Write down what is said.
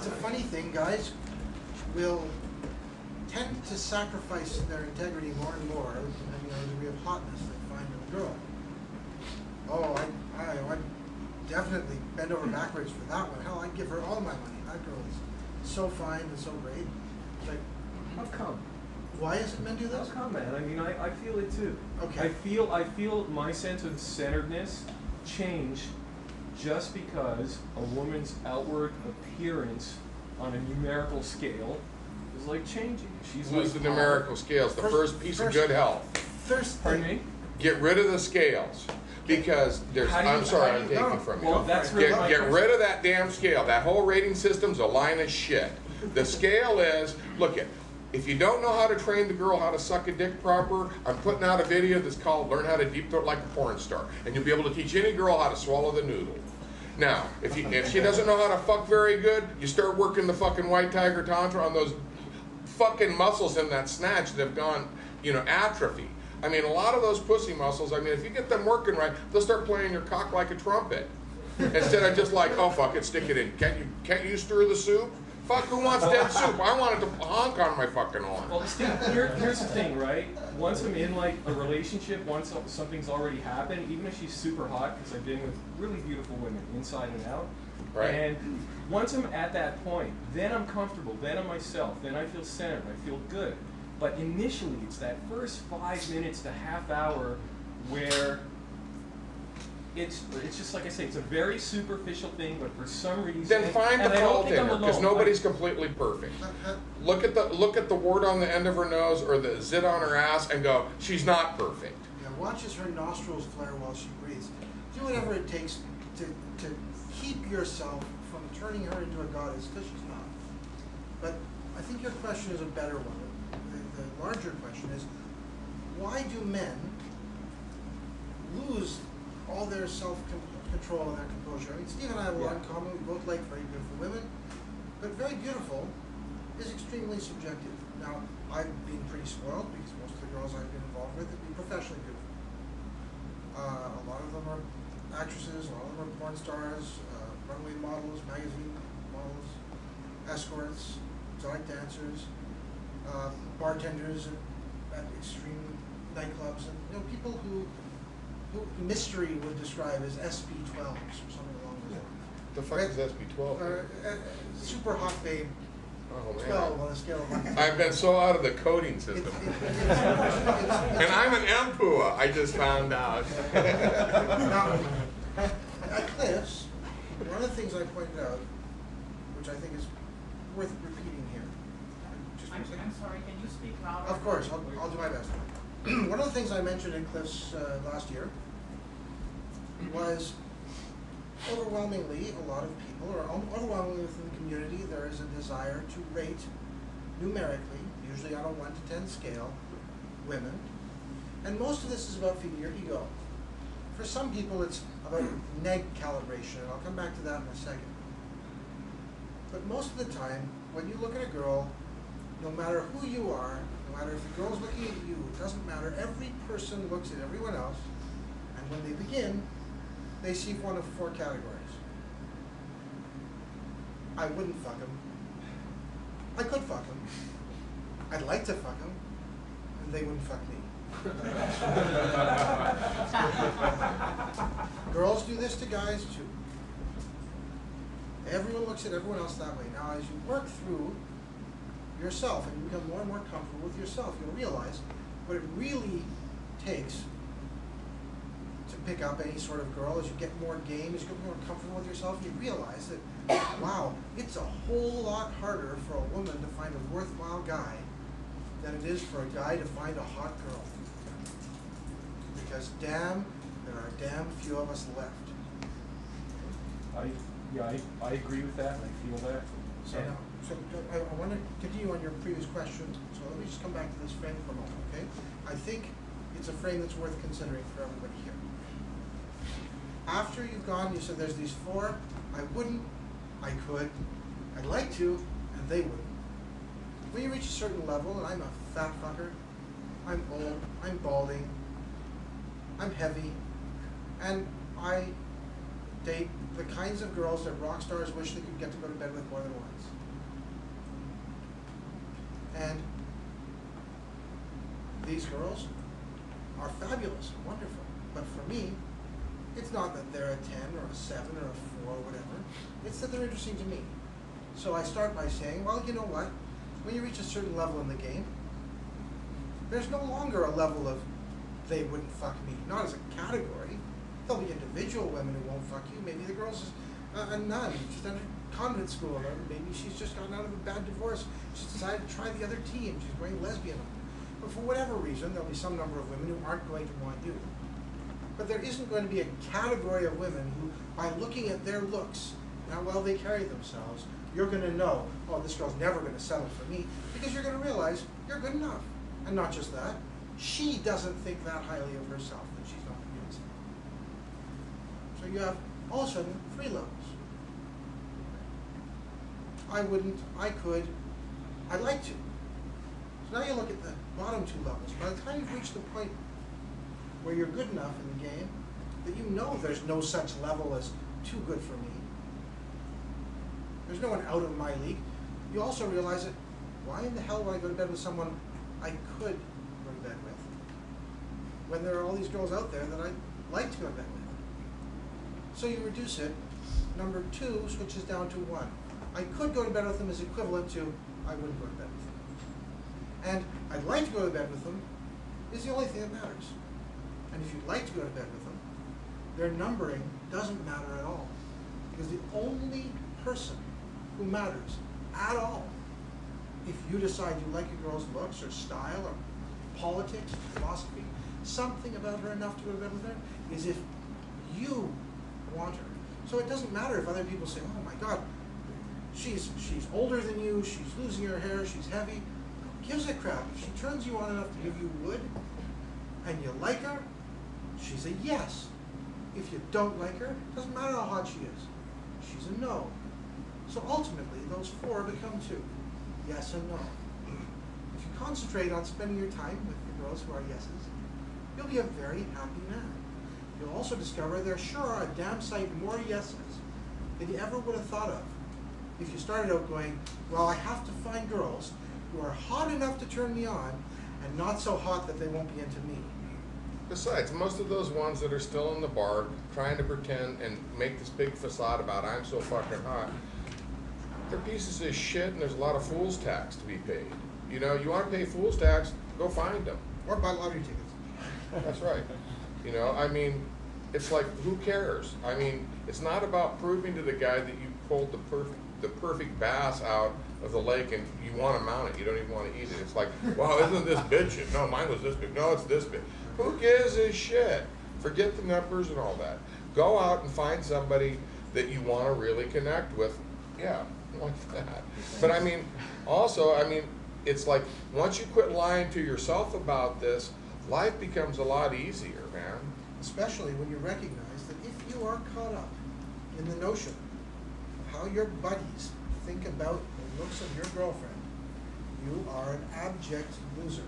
a funny thing, guys will tend to sacrifice their integrity more and more depending on the degree of hotness they find in a girl. Oh, I'd definitely bend over backwards for that one. Hell, I'd give her all my money. That girl is so fine and so great. It's like, how come? why isn't men do this? How come, man? I mean, I feel it too. Okay. I feel my sense of centeredness change just because a woman's outward appearance on a numerical scale is like changing. She's Lose like, the numerical scales. The first piece of good health. Pardon me? Get rid of the scales. Because there's, I'm sorry, I'm taking from you. Well, that's really get rid of that damn scale. That whole rating system's a line of shit. The scale is, look at, if you don't know how to train the girl how to suck a dick proper, I'm putting out a video that's called Learn How to Deep Throat Like a Porn Star. And you'll be able to teach any girl how to swallow the noodle. Now, if she doesn't know how to fuck very good, you start working the fucking white tiger tantra on those fucking muscles in that snatch that have gone, you know, atrophy. I mean, a lot of those pussy muscles, I mean, if you get them working right, they'll start playing your cock like a trumpet. Instead of just like, oh, fuck it, stick it in. Can't you stir the soup? Fuck, who wants dead soup? I want it to honk on my fucking arm. Well, Steve, here's the thing, right? Once I'm in, like, a relationship, once something's already happened, even if she's super hot, because I've been with really beautiful women, inside and out, right. And once I'm at that point, then I'm comfortable, then I'm myself, then I feel centered, I feel good. But initially, it's that first 5 minutes to half hour where it's just like I say, it's a very superficial thing, but for some reason, then find the fault in her, because nobody's completely perfect. Look at the wart on the end of her nose or the zit on her ass, and go, she's not perfect. Yeah, watch as her nostrils flare while she breathes. Do whatever it takes to keep yourself from turning her into a goddess, because she's not. But I think your question is a better one. The larger question is, why do men lose all their self-control and their composure? I mean, Steve and I have a lot in common. We both like very beautiful women, but very beautiful is extremely subjective. Now, I've been pretty spoiled because most of the girls I've been involved with have been professionally beautiful. A lot of them are actresses, a lot of them are porn stars, runway models, magazine models, escorts, exotic dancers, bartenders at extreme nightclubs, and you know, people who mystery would describe as SB12s or something along those lines. The fuck is SB12? Super hot babe. Oh, man. 12 on a scale of 1 to 10. I've been so out of the coding system. And I'm an MPUA, I just found out. Now, at Cliffs, one of the things I pointed out, which I think is worth repeating here. I'm sorry, can you speak louder? Of course, I'll do my best. One of the things I mentioned in Cliffs last year was overwhelmingly a lot of people, or overwhelmingly within the community, there is a desire to rate numerically, usually on a 1 to 10 scale, women. And most of this is about feeding your ego. For some people it's about neg calibration, and I'll come back to that in a second. But most of the time, when you look at a girl, no matter who you are, no matter if the girl's looking at you, it doesn't matter. Every person looks at everyone else, and when they begin, they see one of 4 categories. I wouldn't fuck him. I could fuck him. I'd like to fuck him, and they wouldn't fuck me. Girls do this to guys too. Everyone looks at everyone else that way. Now, as you work through yourself and you become more and more comfortable with yourself, you'll realize what it really takes to pick up any sort of girl. As you get more game, as you get more comfortable with yourself, you realize that, wow, it's a whole lot harder for a woman to find a worthwhile guy than it is for a guy to find a hot girl. Because damn, there are damn few of us left. I agree with that, and I feel that. So now, I want to continue on your previous question, so let me just come back to this frame for a moment, okay? I think it's a frame that's worth considering for everybody here. After you've gone, you said there's these 4, I wouldn't, I could, I'd like to, and they wouldn't. When you reach a certain level, and I'm a fat fucker, I'm old, I'm balding, I'm heavy, and I date the kinds of girls that rock stars wish they could get to go to bed with more than once. And these girls are fabulous, wonderful. But for me, it's not that they're a 10 or a 7 or a 4 or whatever. It's that they're interesting to me. So I start by saying, well, you know what? When you reach a certain level in the game, there's no longer a level of they wouldn't fuck me, not as a category. There'll be individual women who won't fuck you. Maybe the girl's just a nun, just entered convent school, or maybe she's just gotten out of a bad divorce. She's decided to try the other team. She's going lesbian. But for whatever reason, there'll be some number of women who aren't going to want you. But there isn't going to be a category of women who, by looking at their looks and how well they carry themselves, you're going to know, oh, this girl's never going to settle for me, because you're going to realize you're good enough. And not just that, she doesn't think that highly of herself, that she's not going to settle. So you have, all of a sudden, 3 levels. I wouldn't, I could, I'd like to. So now you look at the bottom 2 levels. By the time you've reached the point where you're good enough in the game that you know there's no such level as too good for me, there's no one out of my league, you also realize that why in the hell would I go to bed with someone I could go to bed with when there are all these girls out there that I'd like to go to bed with? So you reduce it. Number 2 switches down to 1. I could go to bed with them is equivalent to I wouldn't go to bed with them. And I'd like to go to bed with them is the only thing that matters. And if you'd like to go to bed with them, their numbering doesn't matter at all. Because the only person who matters at all, if you decide you like a girl's looks or style or politics, philosophy, something about her enough to go to bed with her, is if you want her. So it doesn't matter if other people say, oh my God, she's older than you, she's losing her hair, she's heavy. Who gives a crap? If she turns you on enough to give you wood, and you like her, she's a yes. If you don't like her, it doesn't matter how hot she is. She's a no. So ultimately, those 4 become 2. Yes and no. If you concentrate on spending your time with the girls who are yeses, you'll be a very happy man. You'll also discover there sure are a damn sight more yeses than you ever would have thought of. If you started out going, well, I have to find girls who are hot enough to turn me on and not so hot that they won't be into me. Besides, most of those ones that are still in the bar trying to pretend and make this big facade about I'm so fucking hot, they're pieces of shit, and there's a lot of fool's tax to be paid. You know, you want to pay fool's tax, go find them. Or buy lottery tickets. That's right. You know, I mean, it's like, who cares? I mean, it's not about proving to the guy that you pulled the perfect bass out of the lake and you want to mount it. You don't even want to eat it. It's like, wow, isn't this big? No, mine was this big. No, it's this big. Who gives a shit? Forget the numbers and all that. Go out and find somebody that you want to really connect with. Yeah, like that. But I mean, also, I mean, it's like once you quit lying to yourself about this, life becomes a lot easier, man. Especially when you recognize that if you are caught up in the notion of how your buddies think about the looks of your girlfriend, you are an abject loser.